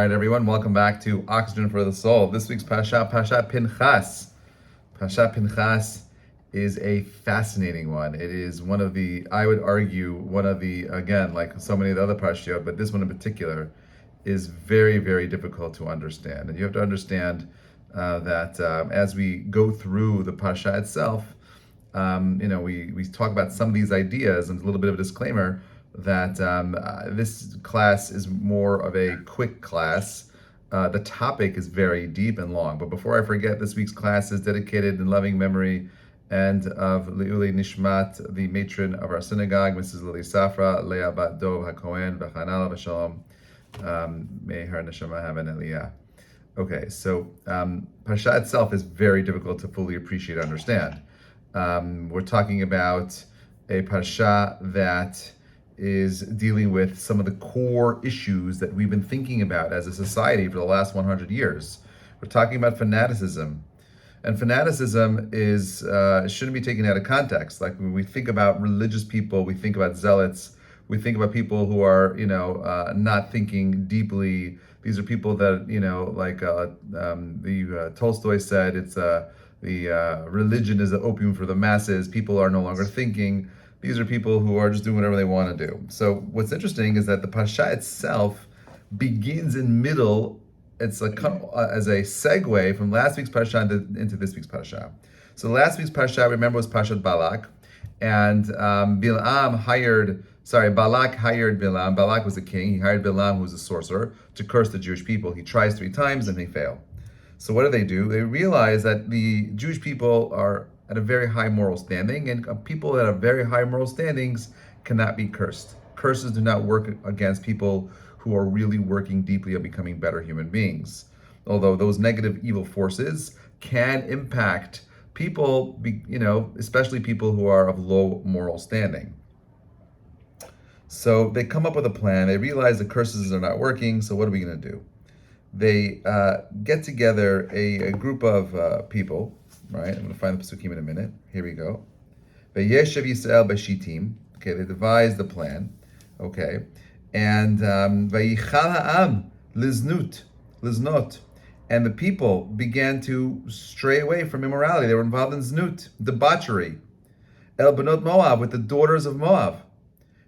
All right, everyone, welcome back to Oxygen for the Soul. This week's Parasha Pinhas. Parasha Pinhas is a fascinating one. It is one of the, I would argue, one of the, again, like so many of the other parashiyot, but this one in particular is very, very difficult to understand. And you have to understand that as we go through the parasha itself, we talk about some of these ideas, and a little bit of a disclaimer that this class is more of a quick class. The topic is very deep and long. But before I forget, this week's class is dedicated in loving memory and of Leah nishmat, the matron of our synagogue, Mrs. Lily Safra, Leah bat Dov HaKohen, v'chanala v'shalom. May her neshama have an Leah. Okay, so parasha itself is very difficult to fully appreciate and understand. We're talking about a parasha that is dealing with some of the core issues that we've been thinking about as a society for the last 100 years. We're talking about fanaticism. And fanaticism is shouldn't be taken out of context. Like when we think about religious people, we think about zealots, we think about people who are, not thinking deeply. These are people that, Tolstoy said, it's the religion is the opium for the masses. People are no longer thinking. These are people who are just doing whatever they want to do. So what's interesting is that the parasha itself begins in middle. It's as a segue from last week's parasha into this week's parasha. So last week's parasha, remember, was Parashat Balak, and Balak hired Bilam. Balak was the king. He hired Bilam, who was a sorcerer, to curse the Jewish people. He tries 3 times and they fail. So what do? They realize that the Jewish people are at a very high moral standing, and people that have very high moral standings cannot be cursed. Curses do not work against people who are really working deeply on becoming better human beings. Although those negative evil forces can impact people, especially people who are of low moral standing. So they come up with a plan. They realize the curses are not working, so what are we going to do? They get together a group of people, right? I'm going to find the Pesukim in a minute. Here we go. Vayeshev Yisrael b'shitim. Okay, they devise the plan. Okay. And Vayichal ha'am liznot. And the people began to stray away from immorality. They were involved in znut, debauchery. El benot Moab, with the daughters of Moab.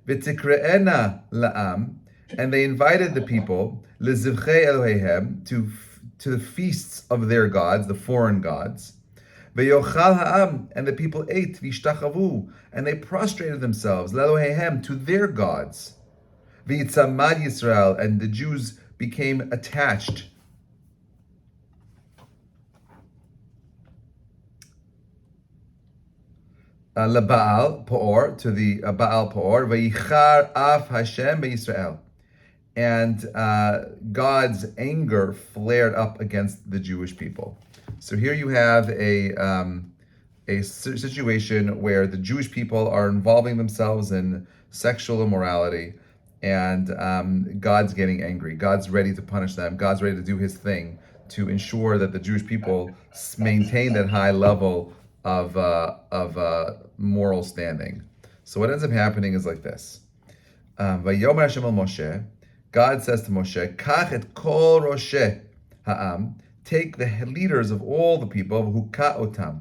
V'tikre'ena la'am. And they invited the people, lezivchei Elohehem, to the feasts of their gods, the foreign gods. Ve'yochal ha'am, and the people ate, v'ishtachavu, and they prostrated themselves, le'Elohehem, to their gods. V'yitzamad Yisrael, and the Jews became attached. LaBaal Peor, to the Baal Peor, v'yichar af Hashem beYisrael. And God's anger flared up against the Jewish people. So here you have a situation where the Jewish people are involving themselves in sexual immorality, and God's getting angry. God's ready to punish them. God's ready to do His thing to ensure that the Jewish people maintain that high level of moral standing. So what ends up happening is like this. Vayomer Hashem el Moshe. God says to Moshe, Kach et kol rosheh ha'am, take the leaders of all the people, v'huka otam,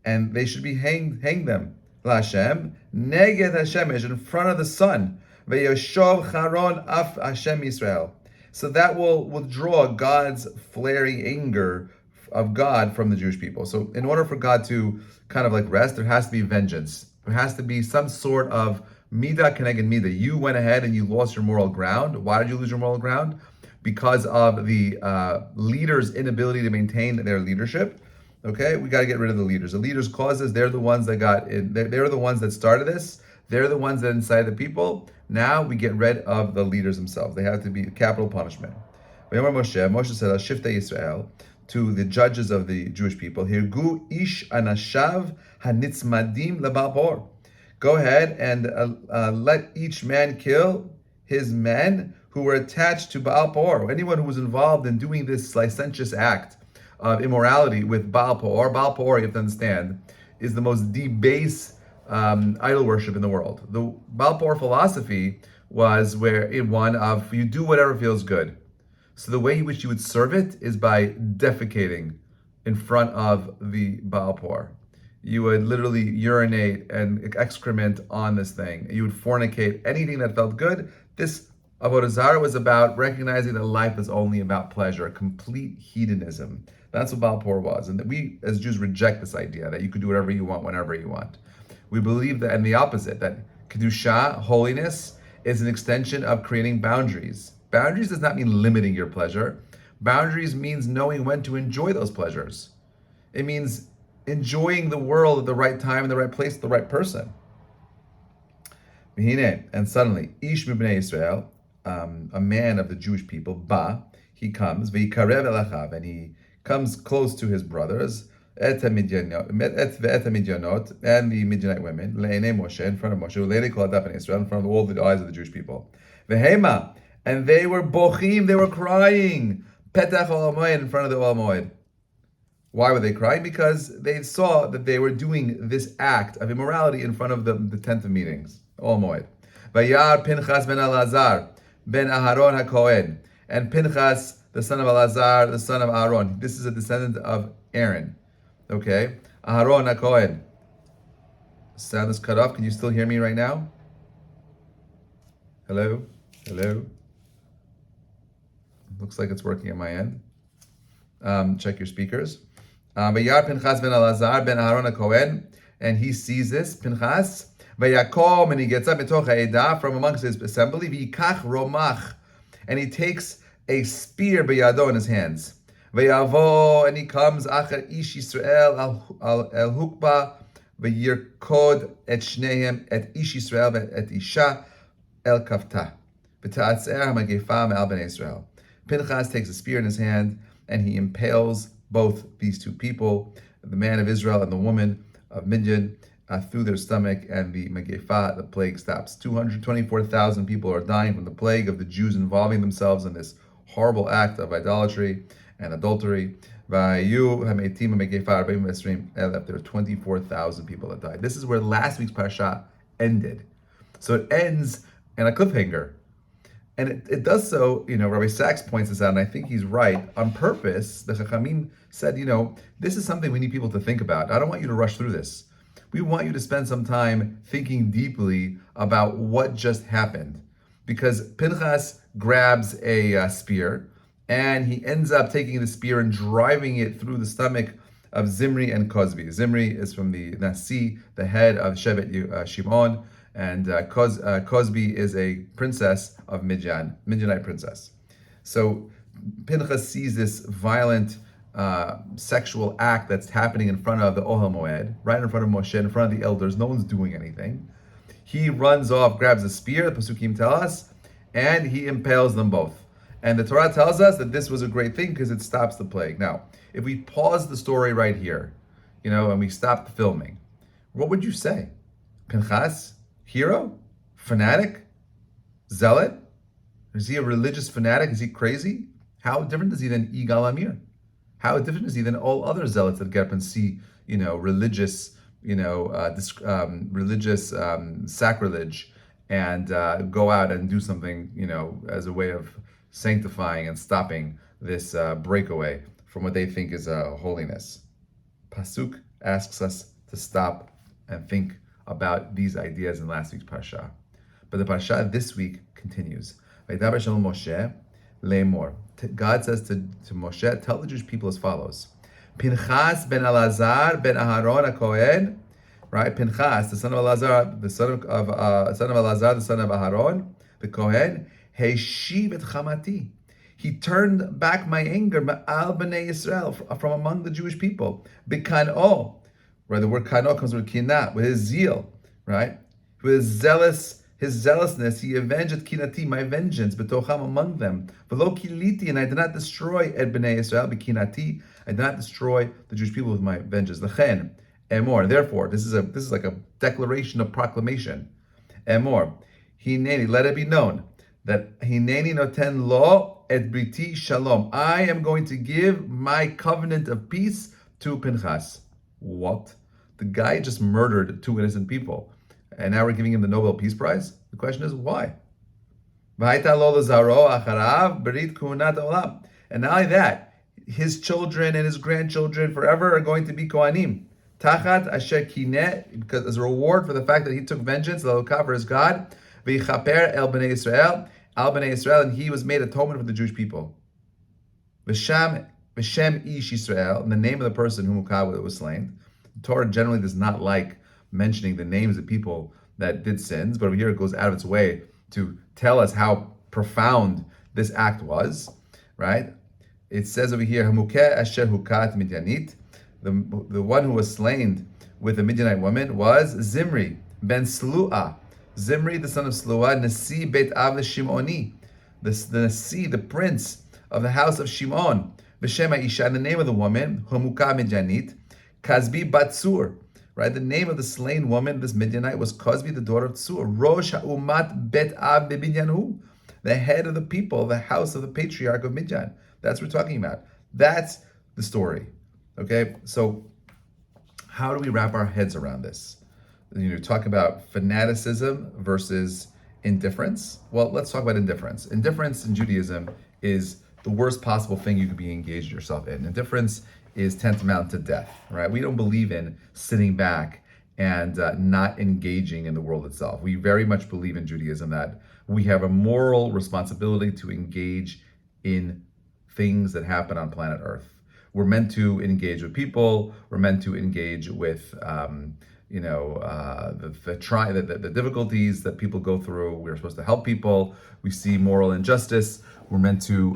and they should be hang them, LaHashem, neged Hashemesh, in front of the sun, ve'yoshov charon af Hashem Yisrael. So that will withdraw God's flaring anger of God from the Jewish people. So in order for God to kind of like rest, there has to be vengeance. There has to be some sort of Mida keneged mida. You went ahead and you lost your moral ground. Why did you lose your moral ground? Because of the leaders' inability to maintain their leadership. Okay, we got to get rid of the leaders. The leaders' causes, they're the ones that got in. They're the ones that started this. They're the ones that incited the people. Now we get rid of the leaders themselves. They have to be capital punishment. Moshe said, Shiftei Yisrael, to the judges of the Jewish people, Hirgu ish anashav hanitzmadim lebal Peor. Go ahead and let each man kill his men who were attached to Baal Peor. Anyone who was involved in doing this licentious act of immorality with Baal Peor. Baal Peor, you have to understand, is the most debased idol worship in the world. The Baal Peor philosophy was one of you do whatever feels good. So the way in which you would serve it is by defecating in front of the Baal Por. You would literally urinate and excrement on this thing. You would fornicate anything that felt good. This Avodah Zarah was about recognizing that life is only about pleasure, complete hedonism. That's what Baal Por was. And that we as Jews reject this idea that you could do whatever you want, whenever you want. We believe that, and the opposite, that Kedusha, holiness, is an extension of creating boundaries. Boundaries does not mean limiting your pleasure. Boundaries means knowing when to enjoy those pleasures. It means enjoying the world at the right time, in the right place, the right person. And suddenly, Ish Mibnei Israel, a man of the Jewish people, Ba, he comes, V'yikarev elachav, and he comes close to his brothers, Et Midyanot, and the Midianite women, Le'enei Moshe, in front of Moshe, Le'enei Kol Hadaf in Israel, in front of all the eyes of the Jewish people. V'hema, and they were bochim, they were crying, Petach Ol HaMoed, in front of the Ol HaMoed. Why were they crying? Because they saw that they were doing this act of immorality in front of the tent of meetings, Ol HaMoed. Vayar Pinhas ben Elazar, ben Aharon HaKohen, and Pinhas, the son of Elazar, the son of Aaron. This is a descendant of Aaron. Okay, Aharon HaKohen. Sound is cut off. Can you still hear me right now? Hello? Hello? Looks like it's working at my end. Check your speakers. Vayar Pinchas ben Elazar ben Aharon HaKohen, and he sees this, Pinchas, Vayakom, and he gets up mitoch ha'edah, from amongst his assembly, V'yikach romach, and he takes a spear b'yado in his hands. Vayavo, and he comes, Acher ish Yisrael el hukba, v'yirkod et shnehem, et ish Yisrael et isha el kafta, v'ta'atzer ha'magefa me'al b'nei Israel. Pinchas takes a spear in his hand, and he impales both these two people, the man of Israel and the woman of Midian, through their stomach, and the Magefa, the plague, stops. 224,000 people are dying from the plague of the Jews involving themselves in this horrible act of idolatry and adultery. There are 24,000 people that died. This is where last week's parasha ended. So it ends in a cliffhanger. And it does so, Rabbi Sachs points this out, and I think he's right, on purpose. The Chachamim said, this is something we need people to think about. I don't want you to rush through this. We want you to spend some time thinking deeply about what just happened. Because Pinchas grabs a spear, and he ends up taking the spear and driving it through the stomach of Zimri and Cosbi. Zimri is from the Nasi, the head of Shevet Shimon, and Cosbi is a princess of Midian, Midianite princess. So Pinchas sees this violent sexual act that's happening in front of the Ohel Moed, right in front of Moshe, in front of the elders. No one's doing anything. He runs off, grabs a spear, the Pasukim tell us, and he impales them both. And the Torah tells us that this was a great thing because it stops the plague. Now, if we pause the story right here, and we stop the filming, what would you say? Pinchas? Hero? Fanatic? Zealot? Is he a religious fanatic? Is he crazy? How different is he than Yigal Amir? How different is he than all other zealots that get up and see, religious, religious sacrilege and go out and do something, as a way of sanctifying and stopping this breakaway from what they think is holiness. Pasuk asks us to stop and think about these ideas in last week's parsha. But the parsha this week continues. Vaydaber Shalom Moshe le'emor. God says to Moshe, tell the Jewish people as follows. Pinchas ben Elazar ben Aharon HaKohen, right? Pinchas, the son of Elazar, the son of Elazar, the son of Aharon, the Kohen, Heshiv et chamati. He turned back my anger, ma'al b'nei Yisrael, from among the Jewish people. B'kan'o, right? The word kan'o comes with kinah, with his zeal, right? With his zealousness, he avenged kinati, my vengeance, b'tocham, among them. V'lo kiliti, and I did not destroy et b'nei Yisrael, b'kinati, I did not destroy the Jewish people with my vengeance. L'chen, emor, therefore, this is like a declaration of proclamation. Emor, hineni, let it be known that hineni noten lo et briti shalom. I am going to give my covenant of peace to Pinchas. What? The guy just murdered two innocent people, and now we're giving him the Nobel Peace Prize? The question is, why? And not only that, his children and his grandchildren forever are going to be Kohanim. Tachat asher kineh, because as a reward for the fact that he took vengeance, l'Elokav, for his God, v'yichaper el bnei Yisrael, al bnei Yisrael, and he was made atonement for the Jewish people. V'shem ish Yisrael, in the name of the person whom was slain. The Torah generally does not like mentioning the names of people that did sins, but over here it goes out of its way to tell us how profound this act was, right? It says over here, Hamukeh asher hukat midyanit, the one who was slain with the Midianite woman was Zimri ben Slua. Zimri, the son of Slua, Nasi Beit Av Shimoni, the Nasi, the prince of the house of Shimon. V'shem Isha, the name of the woman, Hamukah Midyanit, Kazbi Batsur. Right, the name of the slain woman, this Midianite, was Kozbi, the daughter of Tsur. Rosh Ha'umat Bet Av B'Midyanhu, the head of the people, the house of the patriarch of Midian. That's what we're talking about. That's the story. Okay, so how do we wrap our heads around this? Talk about fanaticism versus indifference. Well, let's talk about indifference. Indifference in Judaism is the worst possible thing you could be engaged yourself in. Indifference is tantamount to death, right? We don't believe in sitting back and not engaging in the world itself. We very much believe in Judaism that we have a moral responsibility to engage in things that happen on planet Earth. We're meant to engage with people. We're meant to engage with, the difficulties that people go through. We're supposed to help people. We see moral injustice. We're meant to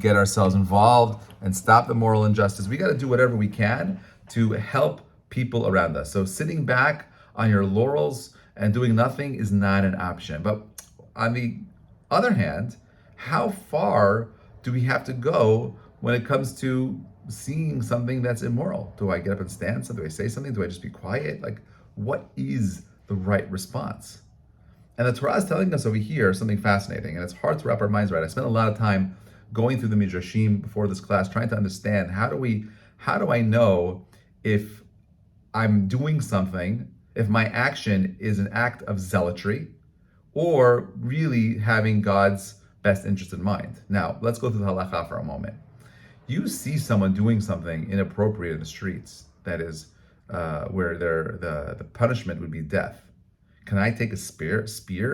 get ourselves involved and stop the moral injustice. We got to do whatever we can to help people around us. So sitting back on your laurels and doing nothing is not an option. But on the other hand, how far do we have to go when it comes to seeing something that's immoral? Do I get up and stand? Do I say something? Do I just be quiet? Like, what is the right response? And the Torah is telling us over here something fascinating, and it's hard to wrap our minds around. I spent a lot of time going through the Midrashim before this class, trying to understand how do I know if I'm doing something, if my action is an act of zealotry, or really having God's best interest in mind. Now, let's go through the halakha for a moment. You see someone doing something inappropriate in the streets, that is, where the punishment would be death. Can I take a spear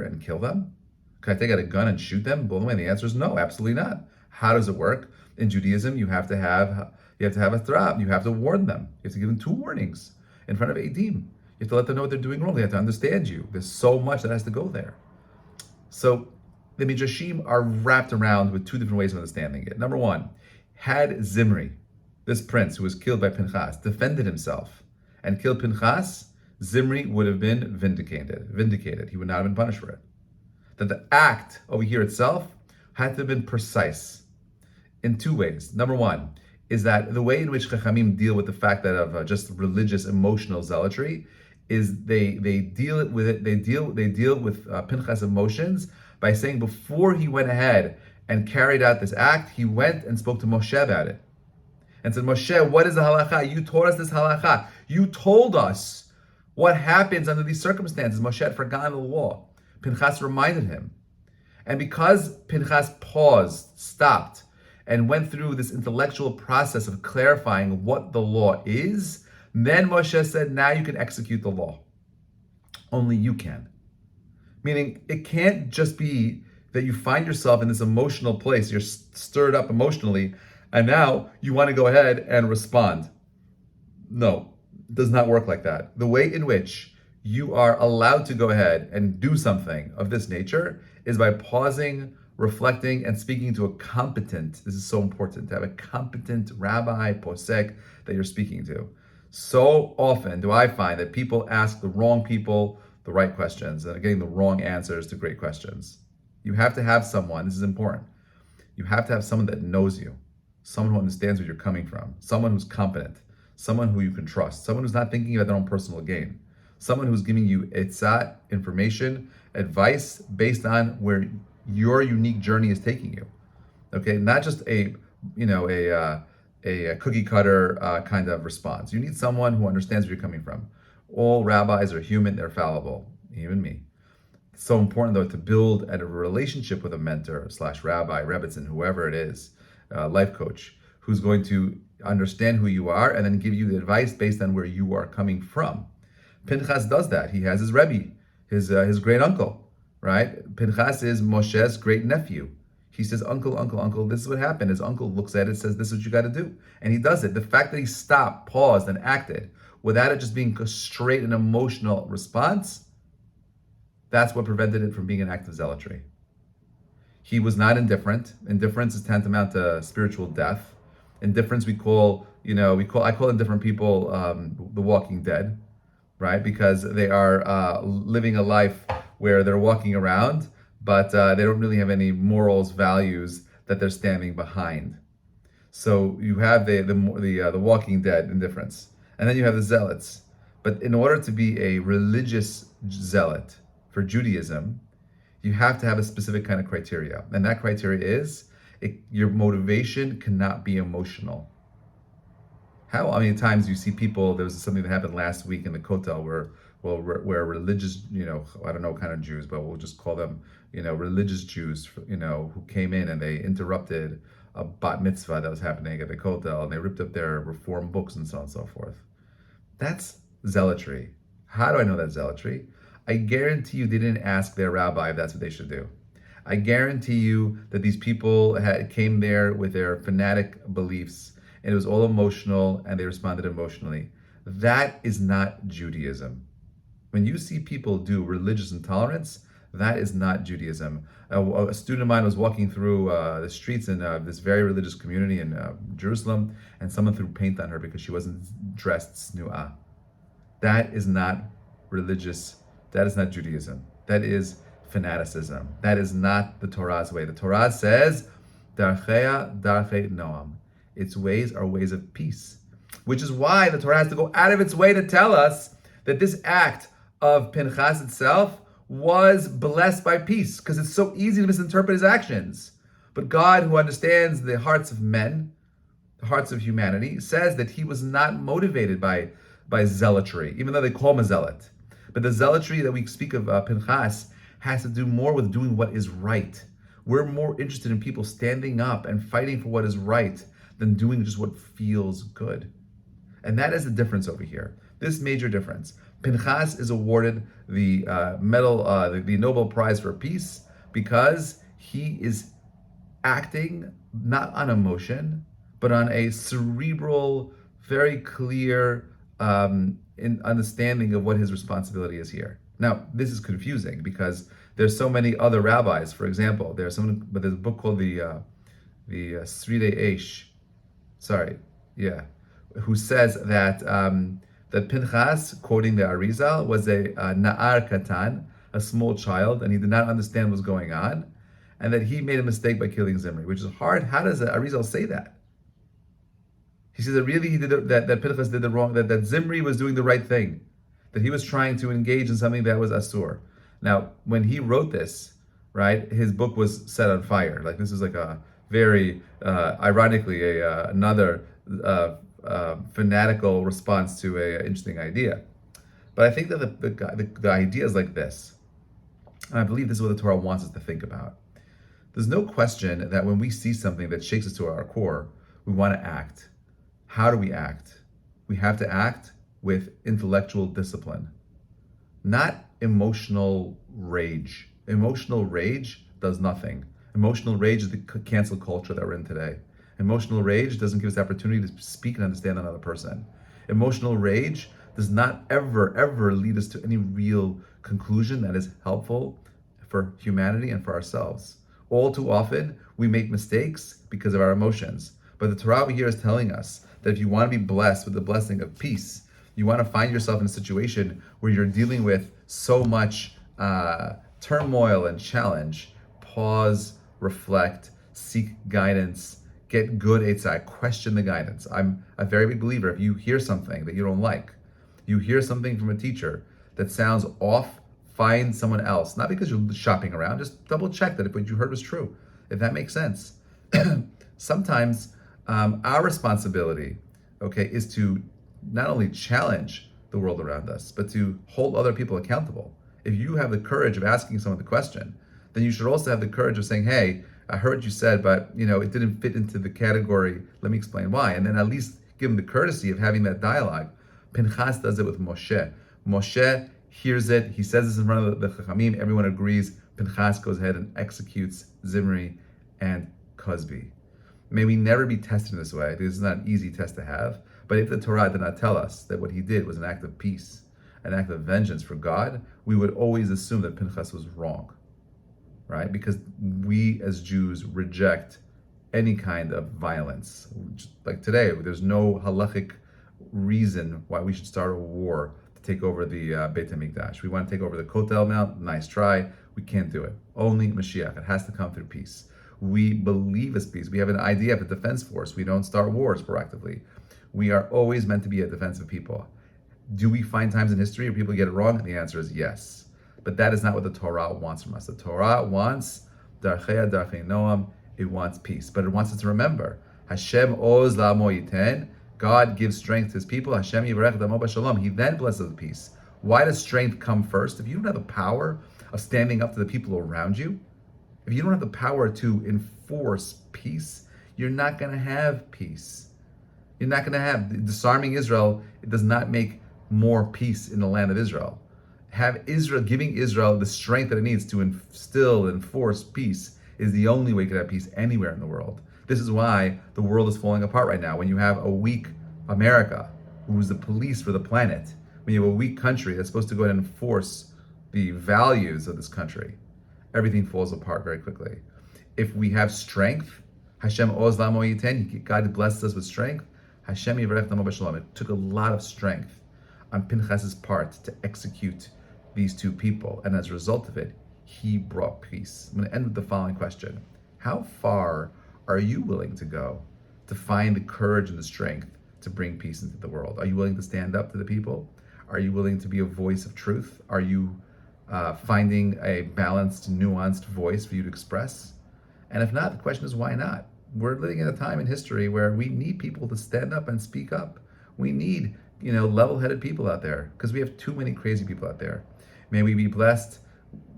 and kill them? Can I take out a gun and shoot them, blow them away? The answer is no, absolutely not. How does it work? In Judaism, you have to have a thrab. You have to warn them. You have to give them 2 warnings in front of Eidim. You have to let them know what they're doing wrong. They have to understand you. There's so much that has to go there. So the Midrashim are wrapped around with 2 different ways of understanding it. Number 1, had Zimri, this prince who was killed by Pinhas, defended himself and killed Pinhas, Zimri would have been vindicated. He would not have been punished for it. That the act over here itself had to have been precise in 2 ways. Number 1 is that the way in which Chachamim deal with the fact that of just religious, emotional zealotry is they deal with Pinchas' emotions by saying before he went ahead and carried out this act, he went and spoke to Moshe about it and said, Moshe, what is the halacha? You taught us this halacha. You told us what happens under these circumstances. Moshe had forgotten the law. Pinchas reminded him. And because Pinchas paused, stopped, and went through this intellectual process of clarifying what the law is, then Moshe said, now you can execute the law. Only you can. Meaning, it can't just be that you find yourself in this emotional place, you're stirred up emotionally, and now you want to go ahead and respond. No, it does not work like that. The way in which you are allowed to go ahead and do something of this nature is by pausing, reflecting, and speaking to a competent, this is so important, to have a competent rabbi, posek, that you're speaking to. So often do I find that people ask the wrong people the right questions and are getting the wrong answers to great questions. You have to have someone, this is important, you have to have someone that knows you, someone who understands where you're coming from, someone who's competent, someone who you can trust, someone who's not thinking about their own personal gain, someone who's giving you etzah, information, advice based on where your unique journey is taking you. Okay, not just a cookie cutter kind of response. You need someone who understands where you're coming from. All rabbis are human, they're fallible, even me. It's so important, though, to build a relationship with a mentor slash rabbi, rebbitzin, whoever it is, life coach, who's going to understand who you are and then give you the advice based on where you are coming from. Pinhas does that. He has his rebbe, his great uncle, right? Pinhas is Moshe's great nephew. He says, uncle, uncle, uncle, this is what happened. His uncle looks at it, says, this is what you got to do. And he does it. The fact that he stopped, paused, and acted without it just being a straight and emotional response, that's what prevented it from being an act of zealotry. He was not indifferent. Indifference is tantamount to spiritual death. Indifference I call indifferent people the walking dead, right? Because they are living a life where they're walking around, but they don't really have any morals, values that they're standing behind. So you have the walking dead indifference, and then you have the zealots. But in order to be a religious zealot for Judaism, you have to have a specific kind of criteria, and that criteria is your motivation cannot be emotional. How many times you see people? There was something that happened last week in the Kotel where religious, I don't know what kind of Jews, but we'll just call them, religious Jews, who came in and they interrupted a bat mitzvah that was happening at the Kotel, and they ripped up their reform books and so on and so forth. That's zealotry. How do I know that's zealotry? I guarantee you they didn't ask their rabbi if that's what they should do. I guarantee you that these people came there with their fanatic beliefs, and it was all emotional, and they responded emotionally. That is not Judaism. When you see people do religious intolerance, that is not Judaism. A student of mine was walking through the streets in this very religious community in Jerusalem, and someone threw paint on her because she wasn't dressed snu'ah. That is not religious. That is not Judaism. That is fanaticism. That is not the Torah's way. The Torah says, Darcheya darchei noam. Its ways are ways of peace. Which is why the Torah has to go out of its way to tell us that this act of Pinhas itself was blessed by peace, because it's so easy to misinterpret his actions. But God, who understands the hearts of men, the hearts of humanity, says that he was not motivated by zealotry, even though they call him a zealot. But the zealotry that we speak of Pinhas has to do more with doing what is right. We're more interested in people standing up and fighting for what is right than doing just what feels good. And that is the difference over here. This major difference. Pinhas is awarded the the Nobel Prize for Peace because he is acting not on emotion, but on a cerebral, very clear in understanding of what his responsibility is here. Now, this is confusing because there's so many other rabbis. For example, there's a book called the Sridei Eish, who says that that Pinhas, quoting the Arizal, was a na'ar katan, a small child, and he did not understand what was going on, and that he made a mistake by killing Zimri, which is hard. How does the Arizal say that? He says that really he did that Pinhas did the wrong, that Zimri was doing the right thing, that he was trying to engage in something that was asur. Now, when he wrote this, right, his book was set on fire. Like, this is like a very, ironically, another fanatical response to an interesting idea. But I think that the idea is like this, and I believe this is what the Torah wants us to think about. There's no question that when we see something that shakes us to our core, we want to act. How do we act? We have to act with intellectual discipline, not emotional rage. Emotional rage does nothing. Emotional rage is the cancel culture that we're in today. Emotional rage doesn't give us the opportunity to speak and understand another person. Emotional rage does not ever lead us to any real conclusion that is helpful for humanity and for ourselves. All too often, we make mistakes because of our emotions. But the Torah over here is telling us that if you want to be blessed with the blessing of peace, you want to find yourself in a situation where you're dealing with so much turmoil and challenge, pause, reflect, seek guidance, get good etzah, question the guidance. I'm a very big believer. If you hear something that you don't like, you hear something from a teacher that sounds off, find someone else. Not because you're shopping around, just double check that if what you heard was true, if that makes sense. Sometimes our responsibility, is to not only challenge the world around us, but to hold other people accountable. If you have the courage of asking someone the question, then you should also have the courage of saying, hey, I heard what you said, but it didn't fit into the category. Let me explain why. And then at least give him the courtesy of having that dialogue. Pinhas does it with Moshe. Moshe hears it. He says this in front of the Chachamim. Everyone agrees. Pinhas goes ahead and executes Zimri and Cosby. May we never be tested in this way, because it's not an easy test to have. But if the Torah did not tell us that what he did was an act of peace, an act of vengeance for God, we would always assume that Pinhas was wrong, right? Because we as Jews reject any kind of violence. Like today, there's no halachic reason why we should start a war to take over the Beit HaMikdash. We want to take over the Kotel Mount, nice try. We can't do it. Only Mashiach. It has to come through peace. We believe as peace. We have an idea of a defense force. We don't start wars proactively. We are always meant to be a defensive people. Do we find times in history where people get it wrong? The answer is yes. But that is not what the Torah wants from us. The Torah wants darchei darchei noam. It wants peace, but it wants us to remember Hashem oz la'amo yiten. God gives strength to His people. Hashem yivarech damo b'shalom. He then blesses with peace. Why does strength come first? If you don't have the power of standing up to the people around you, if you don't have the power to enforce peace, you're not going to have peace. You're not going to have disarming Israel. It does not make more peace in the land of Israel. Giving Israel the strength that it needs to instill and enforce peace is the only way you can have peace anywhere in the world. This is why the world is falling apart right now. When you have a weak America, who's the police for the planet, when you have a weak country that's supposed to go ahead and enforce the values of this country, everything falls apart very quickly. If we have strength, Hashem oz la'amo yiten, God blesses us with strength. Hashem yivarech damo b'shalom. It took a lot of strength on Pinchas's part to execute these two people, and as a result of it, he brought peace. I'm going to end with the following question. How far are you willing to go to find the courage and the strength to bring peace into the world? Are you willing to stand up to the people? Are you willing to be a voice of truth? Are you finding a balanced, nuanced voice for you to express? And if not, the question is, why not? We're living in a time in history where we need people to stand up and speak up. We need, level-headed people out there, because we have too many crazy people out there. May we be blessed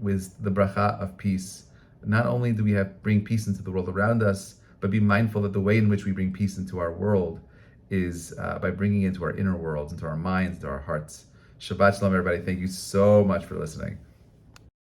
with the bracha of peace. Not only do we bring peace into the world around us, but be mindful that the way in which we bring peace into our world is by bringing it into our inner worlds, into our minds, into our hearts. Shabbat shalom, everybody. Thank you so much for listening.